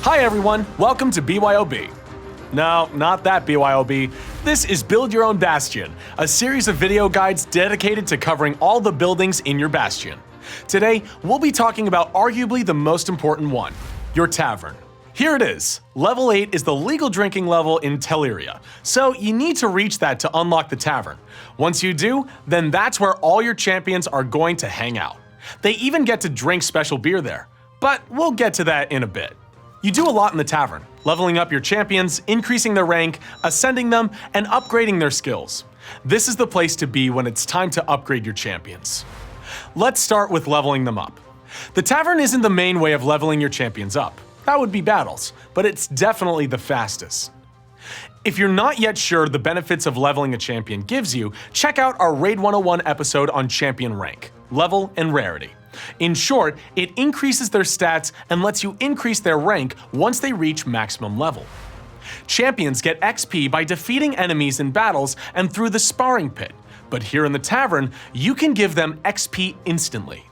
Hi everyone, welcome to BYOB. No, not that BYOB. This is Build Your Own Bastion, a series of video guides dedicated to covering all the buildings in your bastion. Today, we'll be talking about arguably the most important one, your tavern. Here it is. Level 8 is the legal drinking level in Telleria, so you need to reach that to unlock the tavern. Once you do, then that's where all your champions are going to hang out. They even get to drink special beer there, but we'll get to that in a bit. You do a lot in the tavern, leveling up your champions, increasing their rank, ascending them, and upgrading their skills. This is the place to be when it's time to upgrade your champions. Let's start with leveling them up. The tavern isn't the main way of leveling your champions up. That would be battles, but it's definitely the fastest. If you're not yet sure the benefits of leveling a champion gives you, check out our Raid 101 episode on champion rank, level, and rarity. In short, it increases their stats and lets you increase their rank once they reach maximum level. Champions get XP by defeating enemies in battles and through the sparring pit, but here in the tavern, you can give them XP instantly.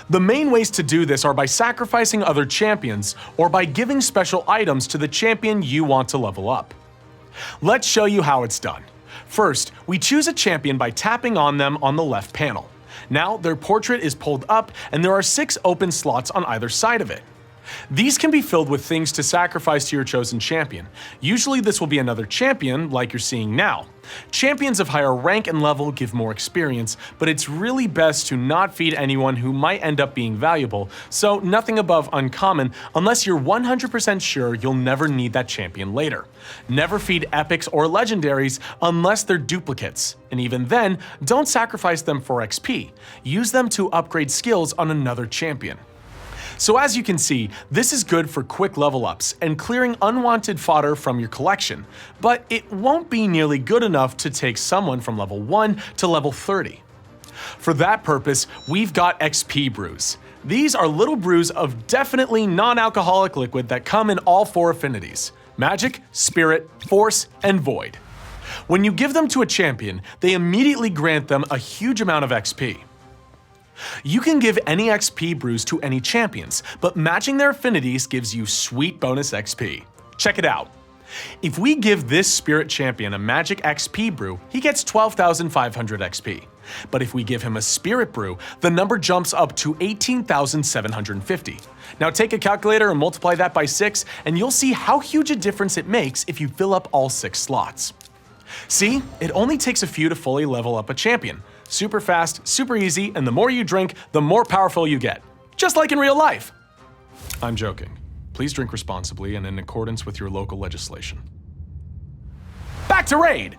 The main ways to do this are by sacrificing other champions or by giving special items to the champion you want to level up. Let's show you how it's done. First, we choose a champion by tapping on them on the left panel. Now their portrait is pulled up and there are 6 open slots on either side of it. These can be filled with things to sacrifice to your chosen champion. Usually this will be another champion like you're seeing now. Champions of higher rank and level give more experience, but it's really best to not feed anyone who might end up being valuable, so nothing above uncommon unless you're 100% sure you'll never need that champion later. Never feed epics or legendaries unless they're duplicates, and even then, don't sacrifice them for XP. Use them to upgrade skills on another champion. So as you can see, this is good for quick level ups and clearing unwanted fodder from your collection, but it won't be nearly good enough to take someone from level 1 to level 30. For that purpose, we've got XP brews. These are little brews of definitely non-alcoholic liquid that come in all 4 affinities: magic, spirit, force, and void. When you give them to a champion, they immediately grant them a huge amount of XP. You can give any XP brews to any champions, but matching their affinities gives you sweet bonus XP. Check it out. If we give this spirit champion a magic XP brew, he gets 12,500 XP. But if we give him a spirit brew, the number jumps up to 18,750. Now take a calculator and multiply that by 6, and you'll see how huge a difference it makes if you fill up all 6 slots. See, it only takes a few to fully level up a champion. Super fast, super easy, and the more you drink, the more powerful you get. Just like in real life. I'm joking. Please drink responsibly and in accordance with your local legislation. Back to Raid!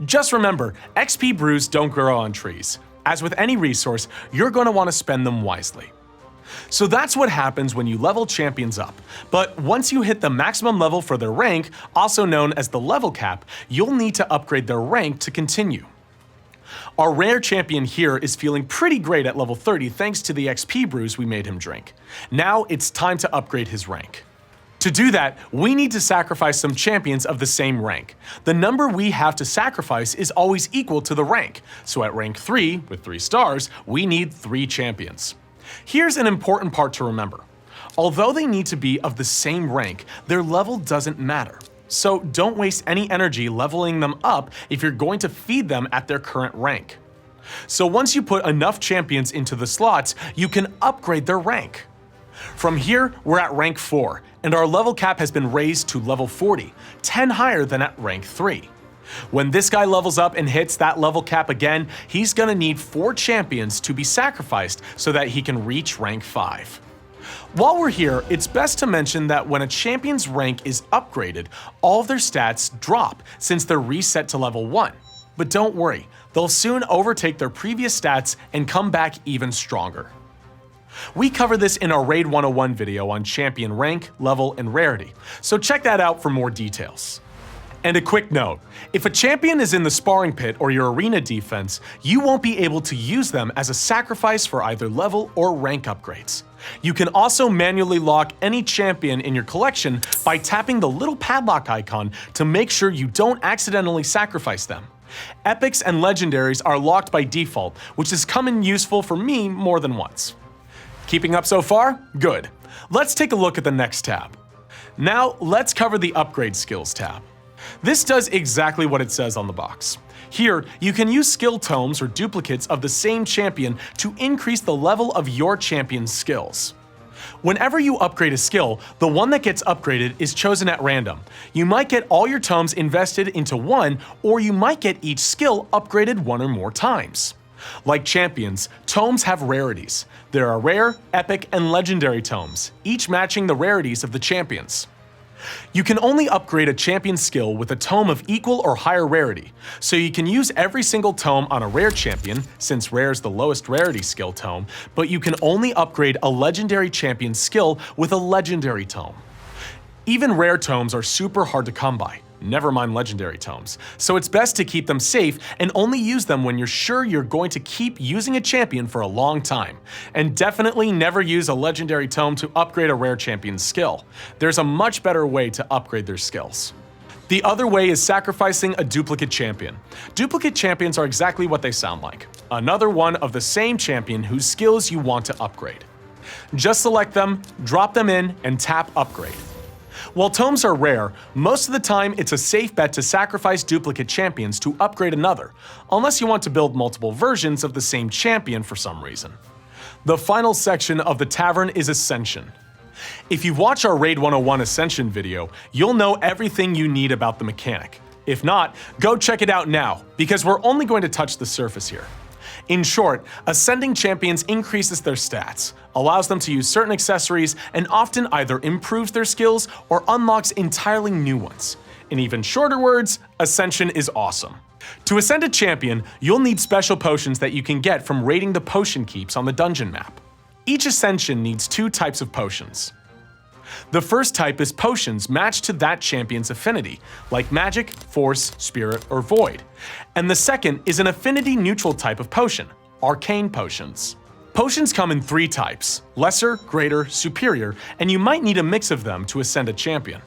Just remember, XP brews don't grow on trees. As with any resource, you're going to want to spend them wisely. So that's what happens when you level champions up. But once you hit the maximum level for their rank, also known as the level cap, you'll need to upgrade their rank to continue. Our rare champion here is feeling pretty great at level 30 thanks to the XP brews we made him drink. Now it's time to upgrade his rank. To do that, we need to sacrifice some champions of the same rank. The number we have to sacrifice is always equal to the rank, so at rank 3, with 3 stars, we need 3 champions. Here's an important part to remember. Although they need to be of the same rank, their level doesn't matter. So don't waste any energy leveling them up if you're going to feed them at their current rank. So once you put enough champions into the slots, you can upgrade their rank. From here, we're at rank 4, and our level cap has been raised to level 40, 10 higher than at rank 3. When this guy levels up and hits that level cap again, he's gonna need 4 champions to be sacrificed so that he can reach rank 5. While we're here, it's best to mention that when a champion's rank is upgraded, all of their stats drop since they're reset to level 1. But don't worry, they'll soon overtake their previous stats and come back even stronger. We cover this in our Raid 101 video on champion rank, level, and rarity, so check that out for more details. And a quick note, if a champion is in the sparring pit or your arena defense, you won't be able to use them as a sacrifice for either level or rank upgrades. You can also manually lock any champion in your collection by tapping the little padlock icon to make sure you don't accidentally sacrifice them. Epics and legendaries are locked by default, which has come in useful for me more than once. Keeping up so far? Good. Let's take a look at the next tab. Now, let's cover the Upgrade Skills tab. This does exactly what it says on the box. Here, you can use skill tomes or duplicates of the same champion to increase the level of your champion's skills. Whenever you upgrade a skill, the one that gets upgraded is chosen at random. You might get all your tomes invested into one, or you might get each skill upgraded one or more times. Like champions, tomes have rarities. There are rare, epic, and legendary tomes, each matching the rarities of the champions. You can only upgrade a champion skill with a tome of equal or higher rarity, so you can use every single tome on a rare champion, since rare is the lowest rarity skill tome, but you can only upgrade a legendary champion skill with a legendary tome. Even rare tomes are super hard to come by, never mind legendary tomes, so it's best to keep them safe and only use them when you're sure you're going to keep using a champion for a long time. And definitely never use a legendary tome to upgrade a rare champion's skill. There's a much better way to upgrade their skills. The other way is sacrificing a duplicate champion. Duplicate champions are exactly what they sound like. Another one of the same champion whose skills you want to upgrade. Just select them, drop them in, and tap Upgrade. While tomes are rare, most of the time it's a safe bet to sacrifice duplicate champions to upgrade another, unless you want to build multiple versions of the same champion for some reason. The final section of the Tavern is Ascension. If you've watched our Raid 101 Ascension video, you'll know everything you need about the mechanic. If not, go check it out now, because we're only going to touch the surface here. In short, ascending champions increases their stats, allows them to use certain accessories, and often either improves their skills or unlocks entirely new ones. In even shorter words, Ascension is awesome. To ascend a champion, you'll need special potions that you can get from raiding the potion keeps on the dungeon map. Each Ascension needs two types of potions. The first type is potions matched to that champion's affinity, like Magic, Force, Spirit, or Void. And the second is an affinity-neutral type of potion, Arcane Potions. Potions come in three types, Lesser, Greater, Superior, and you might need a mix of them to ascend a champion.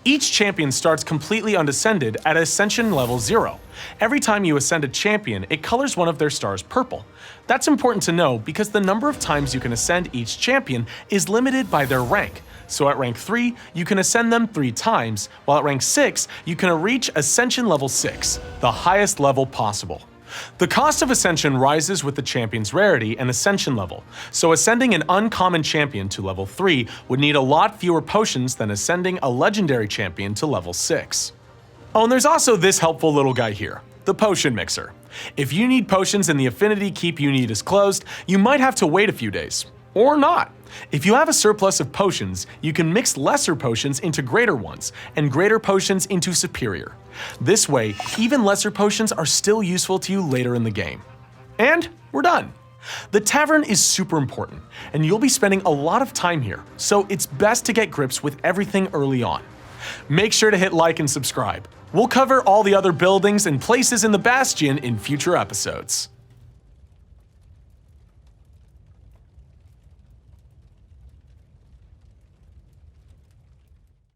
Each champion starts completely undescended at Ascension level 0. Every time you ascend a champion, it colors one of their stars purple. That's important to know because the number of times you can ascend each champion is limited by their rank. So at rank 3, you can ascend them 3 times, while at rank 6, you can reach Ascension level 6, the highest level possible. The cost of Ascension rises with the champion's rarity and Ascension level, so ascending an uncommon champion to level 3 would need a lot fewer potions than ascending a legendary champion to level 6. Oh, and there's also this helpful little guy here, the Potion Mixer. If you need potions and the affinity keep you need is closed, you might have to wait a few days. Or not. If you have a surplus of potions, you can mix lesser potions into greater ones, and greater potions into superior. This way, even lesser potions are still useful to you later in the game. And we're done. The Tavern is super important, and you'll be spending a lot of time here, so it's best to get grips with everything early on. Make sure to hit like and subscribe. We'll cover all the other buildings and places in the Bastion in future episodes.